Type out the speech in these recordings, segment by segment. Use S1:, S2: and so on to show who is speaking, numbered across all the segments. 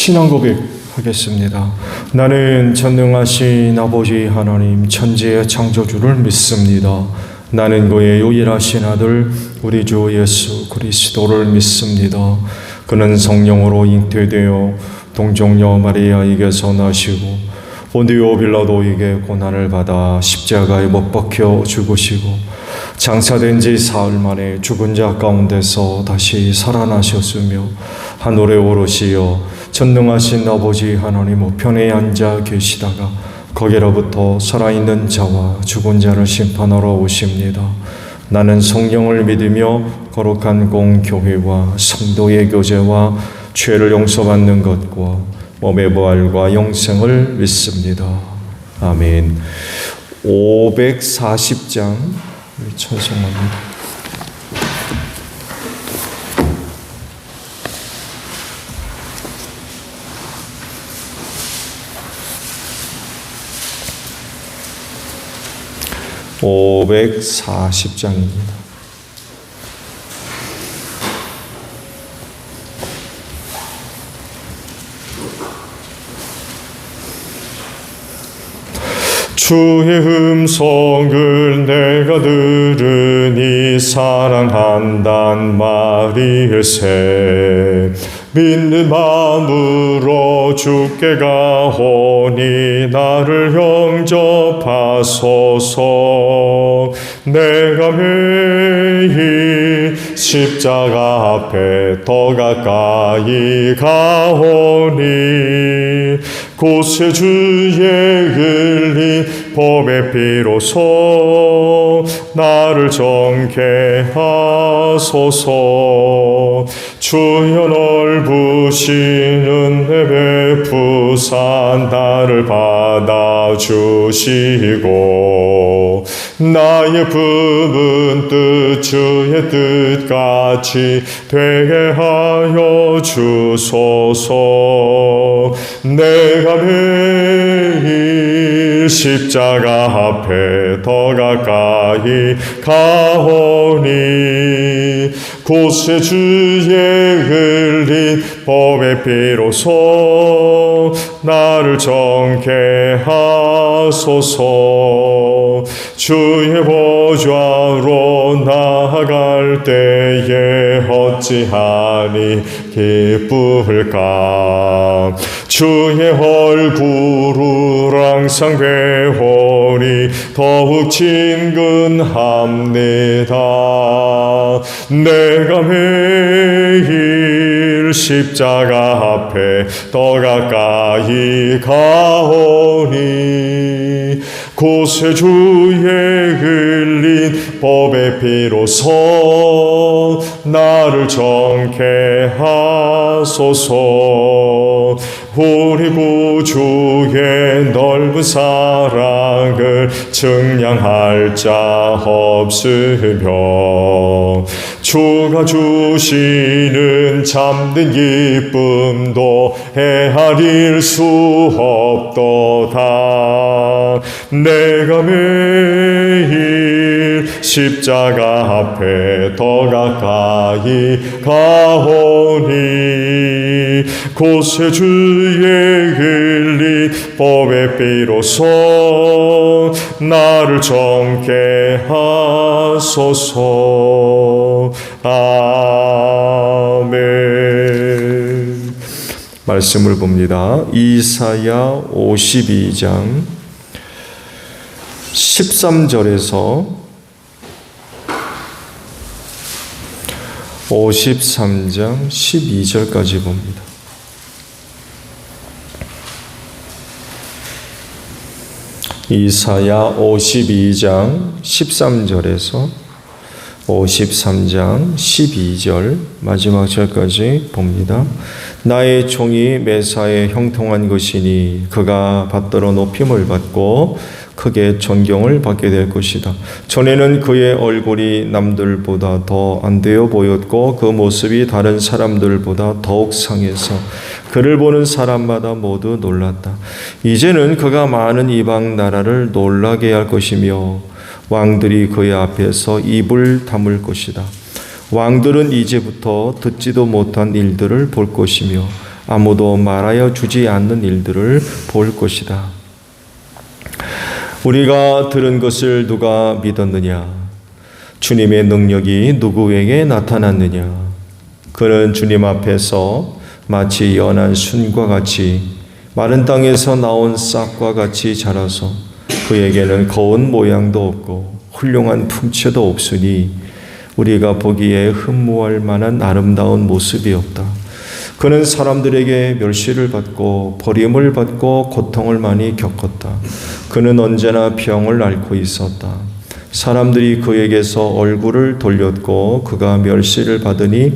S1: 신앙 고백하겠습니다. 나는 전능하신 아버지 하나님 천지의 창조주를 믿습니다. 나는 그의 유일하신 아들 우리 주 예수 그리스도를 믿습니다. 그는 성령으로 잉태되어 동정녀 마리아에게서 나시고 본디오 빌라도에게 고난을 받아 십자가에 못 박혀 죽으시고 장사된 지 사흘 만에 죽은 자 가운데서 다시 살아나셨으며 하늘에 오르시어 전능하신 아버지 하나님 우편에 앉아 계시다가 거기로부터 살아있는 자와 죽은 자를 심판하러 오십니다. 나는 성령을 믿으며 거룩한 공교회와 성도의 교제와 죄를 용서받는 것과 몸의 부활과 영생을 믿습니다. 아멘. 540장 찬송합니다. (540장입니다) 주의 음성을 내가 들으니 사랑한단 말일세. 믿는 마음으로 주께 가오니 나를 영접하소서. 내가 매일 십자가 앞에 더 가까이 가오니 곳에 주의 흘린 법의 피로서 나를 정케 하소서. 주여 넓으신 은혜 베푸사 나를 받아주시고 나의 품은 뜻 주의 뜻같이 되게 하여 주소서. 내가 매일 십자가 앞에 더 가까이 가오니 곳에 주의 흘린 법의 피로서 나를 정케 하소서. 주의 보좌로 나아갈 때에 어찌하니 기쁠까. 주의 얼굴을 항상 배우니 더욱 친근합니다. 내가 매일 십자가 앞에 더 가까이 가오니 곳에 주의 흘린 법의 피로서 나를 정케 하소서. 우리 구주의 넓은 사랑을 증량할 자 없으며 주가 주시는 참된 기쁨도 헤아릴 수 없도다. 내가 매일 십자가 앞에 더 가까이 가오니 곳에 주의 흘린 법의 피로서 나를 정케 하소서. 아멘. 말씀을 봅니다. 이사야 52장 13절에서 53장 12절까지 봅니다. 이사야 52장 13절에서 53장 12절 마지막 절까지 봅니다. 나의 종이 매사에 형통한 것이니 그가 받들어 높임을 받고 크게 존경을 받게 될 것이다. 전에는 그의 얼굴이 남들보다 더 안 되어 보였고 그 모습이 다른 사람들보다 더욱 상해서 그를 보는 사람마다 모두 놀랐다. 이제는 그가 많은 이방 나라를 놀라게 할 것이며 왕들이 그의 앞에서 입을 다물 것이다. 왕들은 이제부터 듣지도 못한 일들을 볼 것이며 아무도 말하여 주지 않는 일들을 볼 것이다. 우리가 들은 것을 누가 믿었느냐? 주님의 능력이 누구에게 나타났느냐? 그는 주님 앞에서 마치 연한 순과 같이 마른 땅에서 나온 싹과 같이 자라서 그에게는 거운 모양도 없고 훌륭한 품체도 없으니 우리가 보기에 흠모할 만한 아름다운 모습이 없다. 그는 사람들에게 멸시를 받고 버림을 받고 고통을 많이 겪었다. 그는 언제나 병을 앓고 있었다. 사람들이 그에게서 얼굴을 돌렸고 그가 멸시를 받으니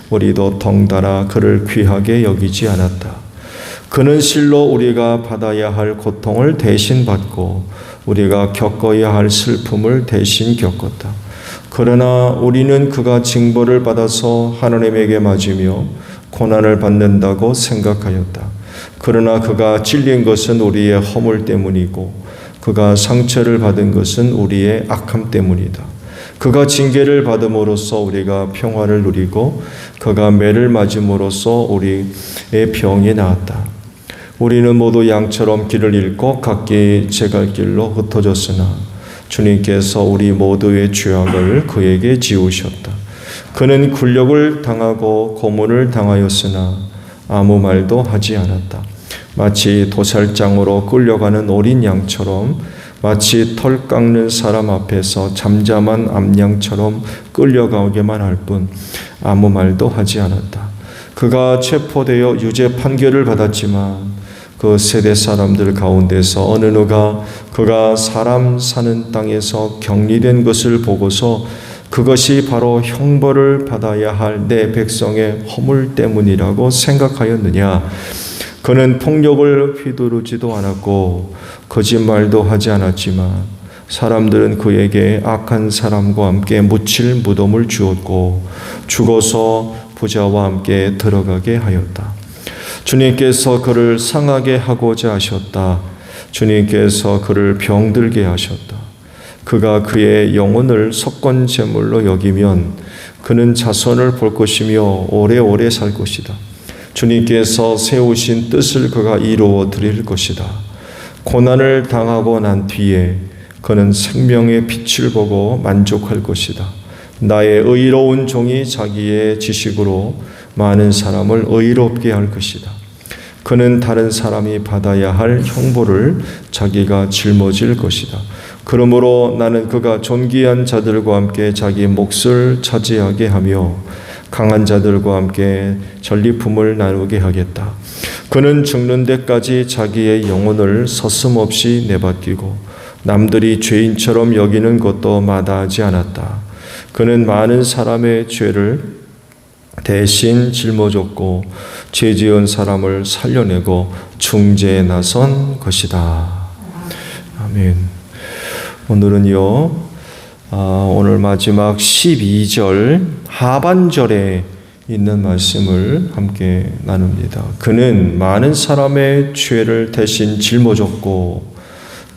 S1: 우리도 덩달아 그를 귀하게 여기지 않았다. 그는 실로 우리가 받아야 할 고통을 대신 받고 우리가 겪어야 할 슬픔을 대신 겪었다. 그러나 우리는 그가 징벌을 받아서 하나님에게 맞으며 고난을 받는다고 생각하였다. 그러나 그가 찔린 것은 우리의 허물 때문이고 그가 상처를 받은 것은 우리의 악함 때문이다. 그가 징계를 받음으로써 우리가 평화를 누리고 그가 매를 맞음으로써 우리의 병이 나았다. 우리는 모두 양처럼 길을 잃고 각기 제갈 길로 흩어졌으나 주님께서 우리 모두의 죄악을 그에게 지우셨다. 그는 굴욕을 당하고 고문을 당하였으나 아무 말도 하지 않았다. 마치 도살장으로 끌려가는 어린 양처럼 마치 털 깎는 사람 앞에서 잠잠한 암양처럼 끌려가게만 할 뿐 아무 말도 하지 않았다. 그가 체포되어 유죄 판결을 받았지만 그 세대 사람들 가운데서 어느 누가 그가 사람 사는 땅에서 격리된 것을 보고서 그것이 바로 형벌을 받아야 할 내 백성의 허물 때문이라고 생각하였느냐? 그는 폭력을 휘두르지도 않았고 거짓말도 하지 않았지만 사람들은 그에게 악한 사람과 함께 묻힐 무덤을 주었고 죽어서 부자와 함께 들어가게 하였다. 주님께서 그를 상하게 하고자 하셨다. 주님께서 그를 병들게 하셨다. 그가 그의 영혼을 석권 제물로 여기면 그는 자손을 볼 것이며 오래오래 살 것이다. 주님께서 세우신 뜻을 그가 이루어 드릴 것이다. 고난을 당하고 난 뒤에 그는 생명의 빛을 보고 만족할 것이다. 나의 의로운 종이 자기의 지식으로 많은 사람을 의롭게 할 것이다. 그는 다른 사람이 받아야 할 형벌을 자기가 짊어질 것이다. 그러므로 나는 그가 존귀한 자들과 함께 자기 몫을 차지하게 하며 강한 자들과 함께 전리품을 나누게 하겠다. 그는 죽는 데까지 자기의 영혼을 서슴없이 내맡기고 남들이 죄인처럼 여기는 것도 마다하지 않았다. 그는 많은 사람의 죄를 대신 짊어졌고 죄 지은 사람을 살려내고 중재에 나선 것이다. 아멘. 오늘은요, 오늘 마지막 12절 하반절에 있는 말씀을 함께 나눕니다. 그는 많은 사람의 죄를 대신 짊어졌고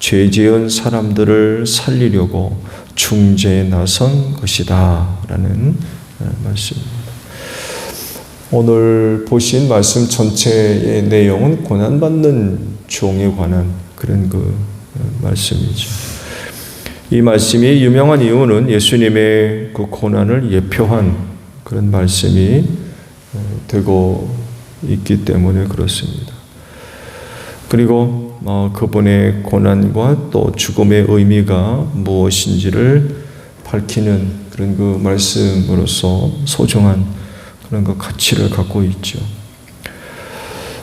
S1: 죄 지은 사람들을 살리려고 중재에 나선 것이다 라는 말씀입니다. 오늘 보신 말씀 전체의 내용은 고난받는 종에 관한 그런 말씀이죠. 이 말씀이 유명한 이유는 예수님의 그 고난을 예표한 그런 말씀이 되고 있기 때문에 그렇습니다. 그리고 그분의 고난과 또 죽음의 의미가 무엇인지를 밝히는 그런 그 말씀으로서 소중한 그런 그 가치를 갖고 있죠.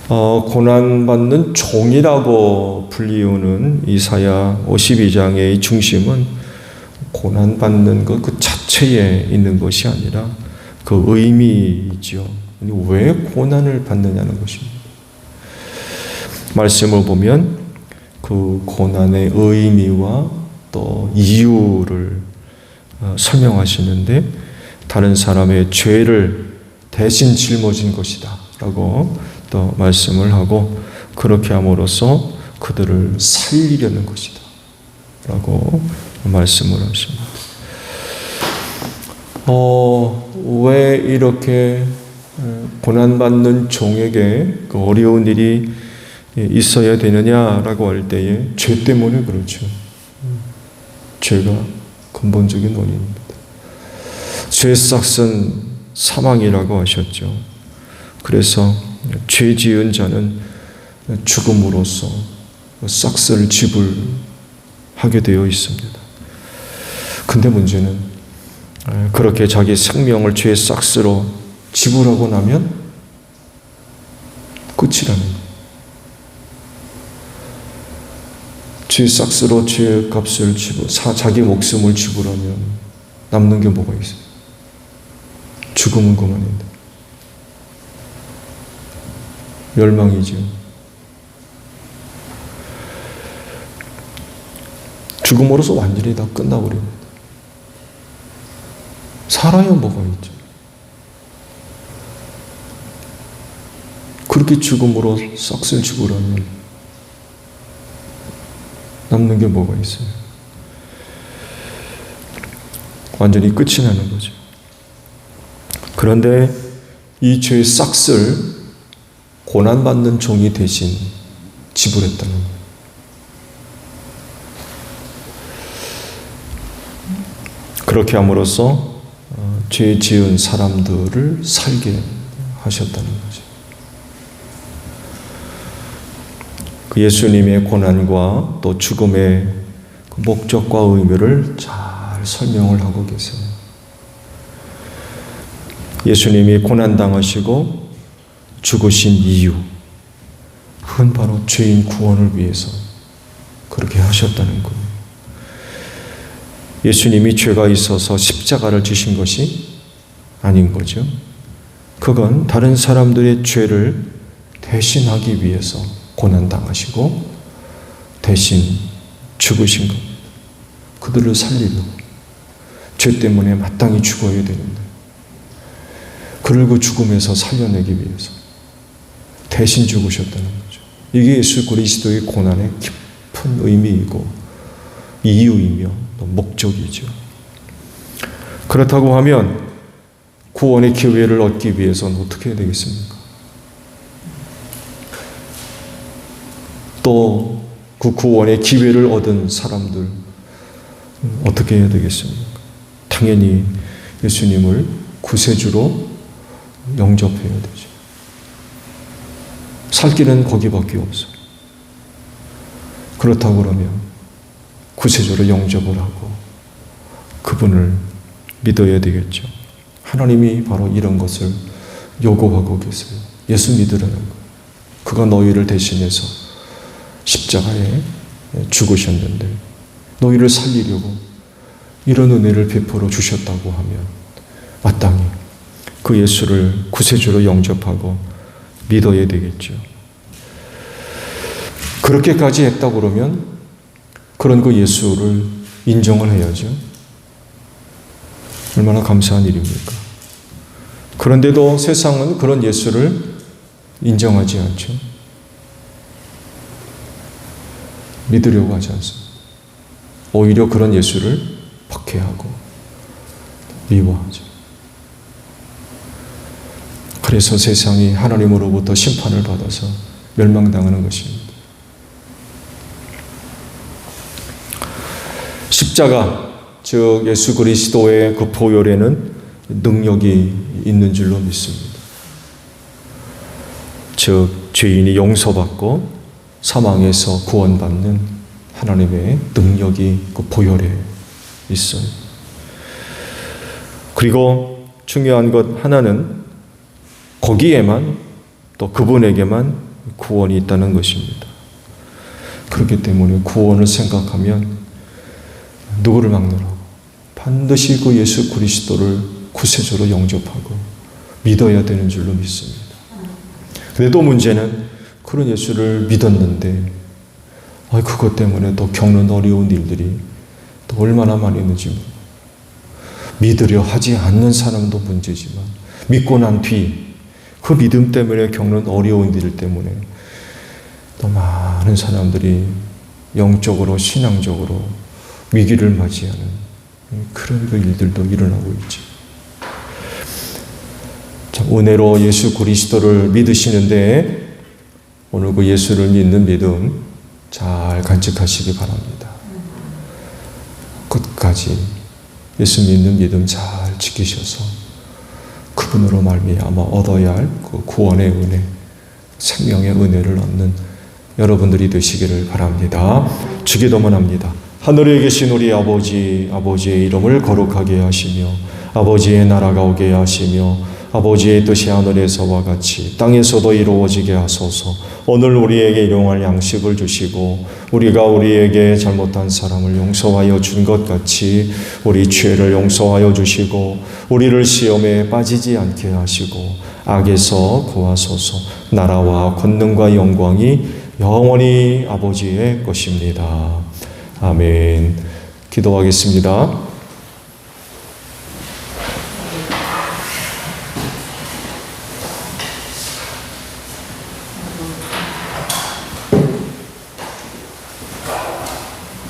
S1: 고난받는 종이라고 불리우는 이사야 52장의 중심은 고난받는 것 그 자체에 있는 것이 아니라 그 의미이죠. 왜 고난을 받느냐는 것입니다. 말씀을 보면 그 고난의 의미와 또 이유를 설명하시는데 다른 사람의 죄를 대신 짊어진 것이다 라고 또 말씀을 하고 그렇게 함으로써 그들을 살리려는 것이다 라고 말씀을 하십니다. 왜 이렇게 고난받는 종에게 그 어려운 일이 있어야 되느냐라고 할 때에 죄 때문에 그렇죠. 죄가 근본적인 원인입니다. 죄의 싹은 사망이라고 하셨죠. 그래서 죄 지은 자는 죽음으로써 싹을 지불하게 되어 있습니다. 근데 문제는 그렇게 자기 생명을 죄의 싹으로 지불하고 나면 끝이라는 거예요. 죄의 싹으로 죄의 값을 자기 목숨을 지불하면 남는 게 뭐가 있어요? 죽음은 그만인데. 멸망이죠. 죽음으로서 완전히 다 끝나버립니다. 살아야 뭐가 있죠. 그렇게 죽음으로 싹을 지불하면 남는 게 뭐가 있어요? 완전히 끝이 나는 거죠. 그런데 이 죄의 싹을 고난받는 종이 대신 지불했다는 거예요. 그렇게 함으로써 죄 지은 사람들을 살게 하셨다는 거죠. 그 예수님의 고난과 또 죽음의 그 목적과 의미를 잘 설명을 하고 계세요. 예수님이 고난당하시고 죽으신 이유, 그건 바로 죄인 구원을 위해서 그렇게 하셨다는 거예요. 예수님이 죄가 있어서 십자가를 지신 것이 아닌 거죠. 그건 다른 사람들의 죄를 대신하기 위해서 고난당하시고 대신 죽으신 겁니다. 그들을 살리려고. 죄 때문에 마땅히 죽어야 되는데 그를 그 죽음에서 살려내기 위해서 대신 죽으셨다는 거죠. 이게 예수 그리스도의 고난의 깊은 의미이고 이유이며 또 목적이죠. 그렇다고 하면 구원의 기회를 얻기 위해서는 어떻게 해야 되겠습니까? 또 그 구원의 기회를 얻은 사람들 어떻게 해야 되겠습니까? 당연히 예수님을 구세주로 영접해야 되죠. 살 길은 거기밖에 없어요. 그렇다고 그러면 구세주로 영접을 하고 그분을 믿어야 되겠죠. 하나님이 바로 이런 것을 요구하고 계세요. 예수 믿으라는 거. 그가 너희를 대신해서 십자가에 죽으셨는데 너희를 살리려고 이런 은혜를 베풀어 주셨다고 하면 마땅히 그 예수를 구세주로 영접하고 믿어야 되겠죠. 그렇게까지 했다고 그러면 그런 그 예수를 인정을 해야죠. 얼마나 감사한 일입니까? 그런데도 세상은 그런 예수를 인정하지 않죠. 믿으려고 하지 않습니다. 오히려 그런 예수를 박해하고 미워하죠. 그래서 세상이 하나님으로부터 심판을 받아서 멸망당하는 것입니다. 십자가, 즉 예수 그리스도의 그 보혈에는 능력이 있는 줄로 믿습니다. 즉 죄인이 용서받고 사망에서 구원받는 하나님의 능력이 그 보혈에 있어요. 그리고 중요한 것 하나는 거기에만 또 그분에게만 구원이 있다는 것입니다. 그렇기 때문에 구원을 생각하면 누구를 막론하고 반드시 그 예수 그리스도를 구세주로 영접하고 믿어야 되는 줄로 믿습니다. 그런데 문제는 그런 예수를 믿었는데 그것 때문에 또 겪는 어려운 일들이 또 얼마나 많이 있는지 모르고 믿으려 하지 않는 사람도 문제지만 믿고 난 뒤 그 믿음 때문에 겪는 어려운 일 때문에 또 많은 사람들이 영적으로 신앙적으로 위기를 맞이하는 그런 그 일들도 일어나고 있죠. 참 은혜로 예수 그리스도를 믿으시는데 오늘 그 예수를 믿는 믿음 잘 간직하시기 바랍니다. 끝까지 예수 믿는 믿음 잘 지키셔서 그분으로 말미암아 얻어야 할 그 구원의 은혜, 생명의 은혜를 얻는 여러분들이 되시기를 바랍니다. 주기도만 합니다. 하늘에 계신 우리 아버지, 아버지의 이름을 거룩하게 하시며 아버지의 나라가 오게 하시며 아버지의 뜻이 하늘에서와 같이 땅에서도 이루어지게 하소서. 오늘 우리에게 일용할 양식을 주시고 우리가 우리에게 잘못한 사람을 용서하여 준 것 같이 우리 죄를 용서하여 주시고 우리를 시험에 빠지지 않게 하시고 악에서 구하소서. 나라와 권능과 영광이 영원히 아버지의 것입니다. 아멘. 기도하겠습니다.